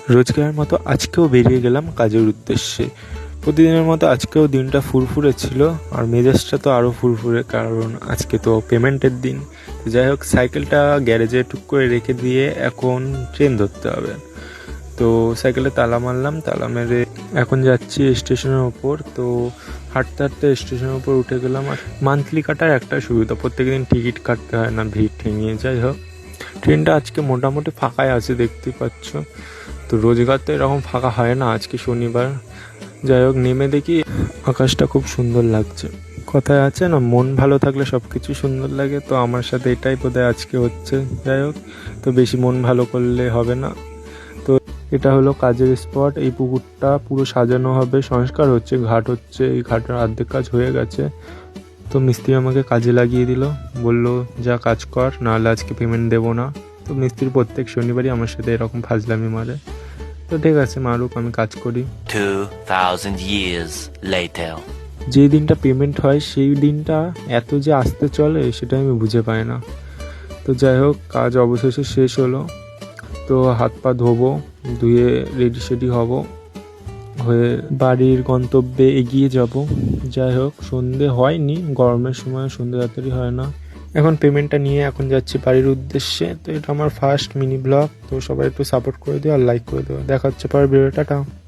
রোজগারের মতো আজকেও বেরিয়ে গেলাম কাজের উদ্দেশ্যে। প্রতিদিনের মতো আজকেও দিনটা ফুরফুরে ছিল, আর মেজাজটা তো আরও ফুরফুরে, কারণ আজকে তো পেমেন্টের দিন। যাই হোক, সাইকেলটা গ্যারেজে টুক করে রেখে দিয়ে এখন ট্রেন ধরতে হবে। তো সাইকেলে তালা মারলাম, তালা মেরে এখন যাচ্ছি স্টেশনের ওপর। তো হাঁটতে হাঁটতে স্টেশনের ওপর উঠে গেলাম। আর মান্থলি কাটার একটা সুবিধা, প্রত্যেকদিন টিকিট কাটতে হয় না ভিড় ঠেঙিয়ে। যাই হোক, ট্রেনটা আজকে মোটামুটি ফাঁকাই আছে, দেখতেই পাচ্ছ। তো রোজগার তো এরকম ফাঁকা হয় না, আজকে শনিবার। যাই হোক, নেমে দেখি আকাশটা খুব সুন্দর লাগছে। কথায় আছে না, মন ভালো থাকলে সব কিছু সুন্দর লাগে। তো আমার সাথে এটাই বোধহয় আজকে হচ্ছে। যাই হোক, তো বেশি মন ভালো করলে হবে না। তো এটা হলো কাজের স্পট। এই পুকুরটা পুরো সাজানো হবে, সংস্কার হচ্ছে, ঘাট হচ্ছে। এই ঘাটের অর্ধেক কাজ হয়ে গেছে। তো মিস্ত্রি আমাকে কাজে লাগিয়ে দিল, বলল যা কাজ কর, নাহলে আজকে পেমেন্ট দেবো না। তো মিস্ত্রি প্রত্যেক শনিবারই আমার সাথে এরকম ফাজলামি মারে। তো ঠিক আছে, মারুক, আমি কাজ করি। 2000 years later. যেই দিনটা পেমেন্ট হয় সেই দিনটা এত যে আসতে চলে সেটা আমি বুঝে পাই না। তো যাই হোক, কাজ অবশেষে শেষ হলো। তো হাত পা ধোবো, ধুয়ে রেডি সেডি হব, হয়ে বাড়ির গন্তব্যে এগিয়ে যাব। যাই হোক, সন্ধে হয়নি, গরমের সময় সন্ধে তাড়াতাড়ি হয় না। এখন পেমেন্টটা নিয়ে এখন যাচ্ছি বাড়ির উদ্দেশ্যে। তো এটা আমার ফার্স্ট মিনি ব্লগ। তো সবাই একটু সাপোর্ট করে দিও আর লাইক করে দিও। দেখা হচ্ছে পরের ভিডিওটা। টাটা।